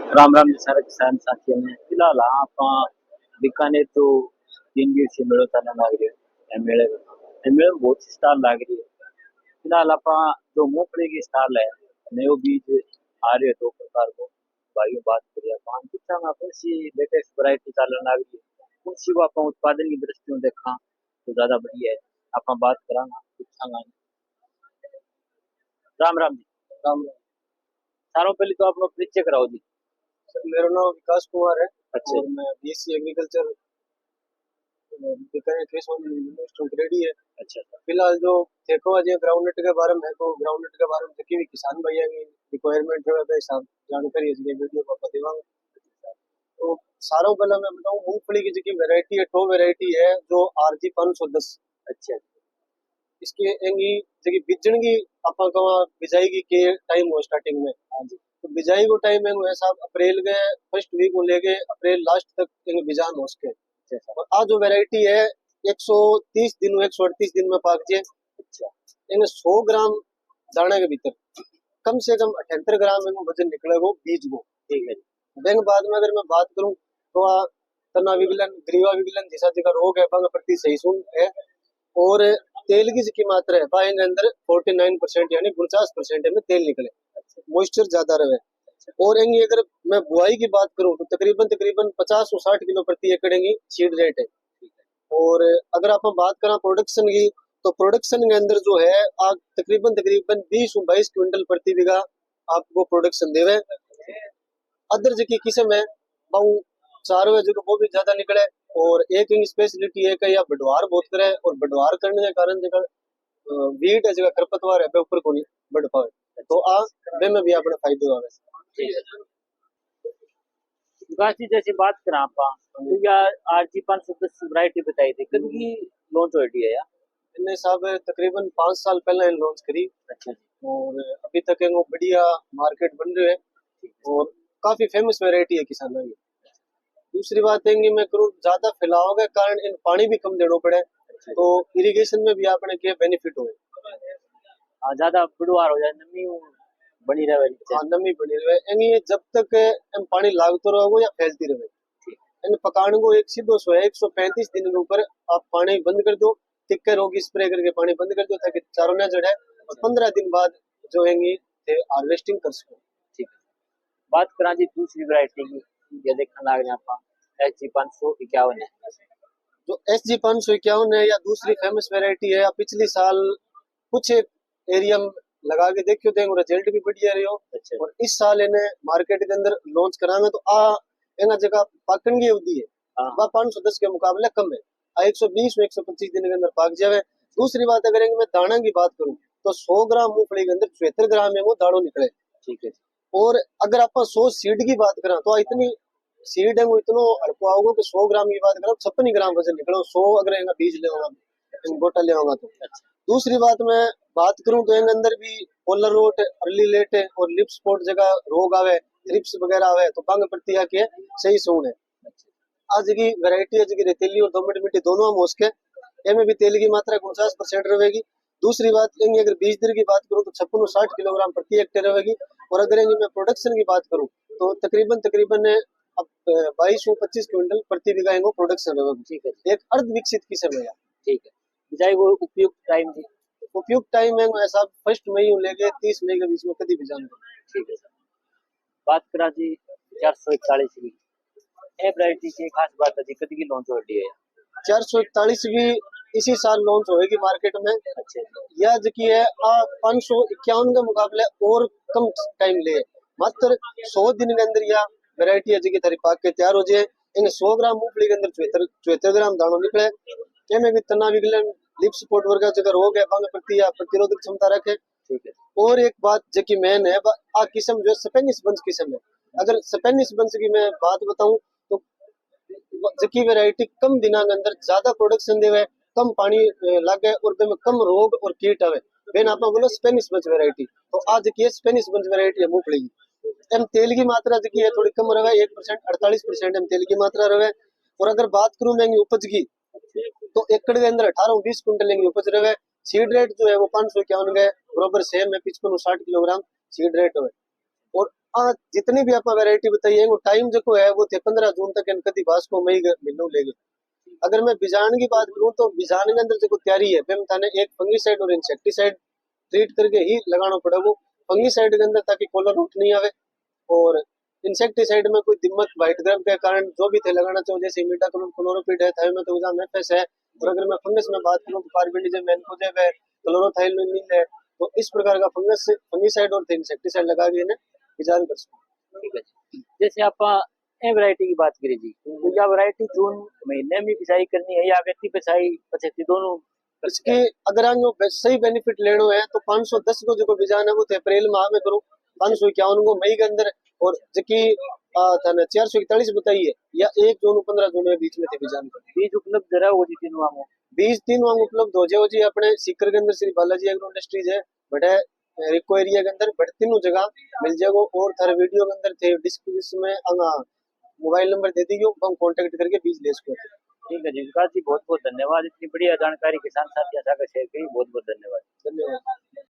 राम राम जी सारे किसान साथियों ने फिलहाल आप बीकानेर तो 3 दिवसीय मेड़ो था लाग रही है मेले में बहुत सी स्टॉल लाग रही है। फिलहाल आप जो मूंगफली की स्टॉल है नयो बीज आ रहे हैं 2 प्रकार को भाइयों बात करिए आप पूछा में कौन सी लेटेस्ट वैरायटी चालन लाग रही है कौन सी वो आप उत्पादन की दृष्टि में देखा तो ज्यादा बढ़िया है आप बात कराना पूछा। राम राम जी। राम राम। सारों पहले तो आप परिचय कराओ जी। सर मेरा नाम विकास कुमार है अच्छा और मैं बीएससी एग्रीकल्चर बीकानेर कृषि यूनिवर्सिटी ग्रेडी है। अच्छा फिलहाल जो देखो आज ये ग्राउंडनट के बारे में है तो ग्राउंडनट के बारे में देखिए भी किसान भैया की रिक्वायरमेंट जो है सब जानकारी है इसके वीडियो को देवांग। तो सारों पहले मैं बताऊं मूंगफली की जो वैरायटी है टो वैरायटी है जो आरजी 510। अच्छा इसके एंगी जगह बिजन की आपा का बिजाई की के टाइम हो स्टार्टिंग में। हाँ जी तो बिजाई को टाइम है साहब अप्रैल के फर्स्ट वीक को लेके अप्रैल लास्ट तक इनके बिजान हो सके। और आज जो वैरायटी है 130 दिन 138 दिन में पाक जे। अच्छा इनमें 100 ग्राम दाने के भीतर कम से कम 78 ग्राम इनको वजन निकले वो बीज को। ठीक है बैंक बाद में अगर मैं बात करूं तो तना विगलन ग्रीवा विगलन जैसा जगह रोग है बंग प्रति सही सुन है। और तेल की जितनी मात्रा है वह इनके अंदर 49% यानी 49% में तेल निकले मॉइस्चर ज्यादा रहे। और इनकी अगर मैं बुआई की बात करूं तो तकरीबन तकरीबन 50 से 60 किलो प्रति एकड़ की सीड रेट है। और अगर आप बात करें प्रोडक्शन की तो प्रोडक्शन के अंदर जो है आप तकरीबन तकरीबन 20 से 22 क्विंटल प्रति बीघा आपको प्रोडक्शन देवे। अदर जगह किस्म है बहु चार जगह वो भी ज्यादा निकले। और एक स्पेशलिटी है कि या बढ़वार बहुत करे और बढ़वार करने के कारण जगह वीट है जगह खरपतवार है ऊपर को नहीं बढ़ पाए तो आ वे में भी अपने फायदे आवे। विकास जी जैसे बात करें आप तो यार आरजी 510 वैरायटी बताई थी कद की लॉन्च हो रही है यार। इन्हें साहब तकरीबन 5 साल पहले लॉन्च करी। अच्छा और अभी तक वो बढ़िया मार्केट बन रहे है और काफी फेमस वैरायटी है किसानों की। दूसरी बात है मैं करूँ ज्यादा फैलाव के कारण इन पानी भी कम देना पड़े तो इरिगेशन में भी आपने क्या बेनिफिट हो ज्यादा बुढ़वार हो जाए नमी बनी रहे नीचे। हाँ नमी बनी रहे यानी जब तक इन पानी लागतो रहेगा या फैलती रहे इन पकाने को एक सीधो सो 135 दिन के ऊपर आप पानी बंद कर दो टिक्कर होगी स्प्रे करके पानी बंद कर दो ताकि चारों न जड़े और 15 दिन बाद जो है हार्वेस्टिंग कर सको। ठीक है बात करा जी दूसरी वैरायटी की ये देखने लग रहे हैं आप SG 551 है। जो SG 551 है या दूसरी फेमस वैरायटी है पिछले साल कुछ एरिया में लगा के देखियो थे रिजल्ट भी बढ़िया रही हो। अच्छा और इस साल इन्हें मार्केट के अंदर लॉन्च कराना तो इन्हें जगह पाकन की अवधि है वह 510 के मुकाबले कम है 120 में 125 दिन के अंदर पाक जावे। दूसरी बात अगर मैं दाना की बात करूं तो 100 ग्राम मूंगफली के अंदर 74 ग्राम है वो दाड़ो निकले। ठीक है और अगर आप 100 सीड की बात करें तो इतनी सीड है वो इतना हड़को आओगे कि 100 ग्राम की बात करें 56 ग्राम वजन निकलो 100 अगर इनका बीज ले गोटा ले तो। दूसरी बात मैं बात करूं तो इन अंदर भी पोलर रोट अर्ली लेट और लिप स्पॉट जगह रोग आवे थ्रिप्स वगैरह आवे तो बंग प्रतिक्रिया के सही सून है। आज की वैरायटी है जगह रेतीली और दोमट मिट्टी दोनों में उसके इनमें भी तेल की मात्रा 49% रहेगी। दूसरी बात इनकी अगर बीज दर की बात करूं तो 56 60 किलोग्राम प्रति हेक्टेयर रहेगी। और अगर इनकी मैं प्रोडक्शन की बात करूं तो तकरीबन तकरीबन अब 22 से 25 क्विंटल प्रति बीघा इनको प्रोडक्शन रहेगा। ठीक है एक अर्ध विकसित किस्म है। ठीक है बिजाई वो उपयुक्त टाइम थी उपयुक्त टाइम है ऐसा 1 मई लेके 30 मई के बीच में कभी भी जान दो। ठीक है बात करा जी 441 की ए वैरायटी की खास बात है कद की लॉन्च हो रही है 441 भी इसी साल लॉन्च होगी मार्केट में। अच्छा यह जो है 551 के मुकाबले और कम टाइम ले मात्र 100 दिन के अंदर यह वैरायटी है जो थारी पाक के तैयार हो जाए। इन 100 ग्राम मूंगफली के अंदर 74 ग्राम दानों निकले इनमें भी तना विगलन लिप सपोर्ट वर्ग जगह रोग है बंग प्रति प्रतिरोधक क्षमता रखे। ठीक है और एक बात जो मेन है आ किस्म जो स्पेनिश बंस किस्म है। अगर स्पेनिश बंस की मैं बात बताऊं तो जकी वैरायटी कम दिनों के अंदर ज्यादा प्रोडक्शन देवे कम पानी लागे और कम रोग और कीट आवे बेन आप बोलो स्पेनिश बंस वैरायटी। तो आज की स्पेनिश बंस वैरायटी है मूंगफली की एम तेल की मात्रा जो है थोड़ी कम रहे 1% 48% एम तेल की मात्रा रहे। और अगर बात करूं मैं उपज की तो एकड़ के अंदर 18-20 क्विंटल की उपज रहे। सीड रेट जो है वो 551 के बराबर सेम है 55 60 किलोग्राम सीड रेट है। और हाँ जितनी भी आप वैरायटी बताई है वो टाइम जो है वो थे 15 जून तक इन कदी बास को मई महीनों लेगे। अगर मैं बिजान की बात करूँ तो बिजान के अंदर जो तैयारी है फिर थाने एक फंगीसाइड और इंसेक्टिसाइड ट्रीट करके ही लगाना पड़ेगा। फंगीसाइड के अंदर ताकि कॉलर रूट नहीं आवे, और इंसेक्टिसाइड में कोई दिमक व्हाइट ग्रब के कारण जो भी थे लगाना चाहिए, जैसे इमिडाक्लोप्रिड क्लोरोपिड है, थायोमेथोक्साम एफएस है। और अगर मैं फंगस में बात करूँ तो कार्बेंडिजम एनकोजेब है, क्लोरोथाइलोनिल है। तो इस प्रकार का फंगस फंगीसाइड और इंसेक्टिसाइड लगा के इन्हें बिजान कर सकते ठीक है जी। जैसे आप ए वैरायटी की बात करें जी, तो यह वैरायटी जून महीने में बिजाई करनी है या अगस्त पिछाई पछती दोनों कर सकते इसके हैं? अगर आगे सही बेनिफिट लेना है तो 510 को जो बिजान है वो थे अप्रैल माह में करो, 551 को मई के अंदर, और जबकि 441 बताई है या 1 जून 15 जून के बीच में थे बिजान कर। बीज उपलब्ध रहा वो जी तीनों में? बीज 3 वांग उपलब्ध हो जाओ जी अपने सीकर के अंदर श्री बालाजी एग्रो इंडस्ट्रीज है, बड़े रिको एरिया के अंदर बड़े तीनों जगह मिल जाएगा। और थारे वीडियो के अंदर थे डिस्क्रिप्शन में मोबाइल नंबर दे दी हम कांटेक्ट करके बीज ले सकते हैं। ठीक है जी विकास जी, बहुत बहुत धन्यवाद, इतनी बढ़िया जानकारी किसान साथी साझा शेयर की, बहुत बहुत धन्यवाद। धन्यवाद।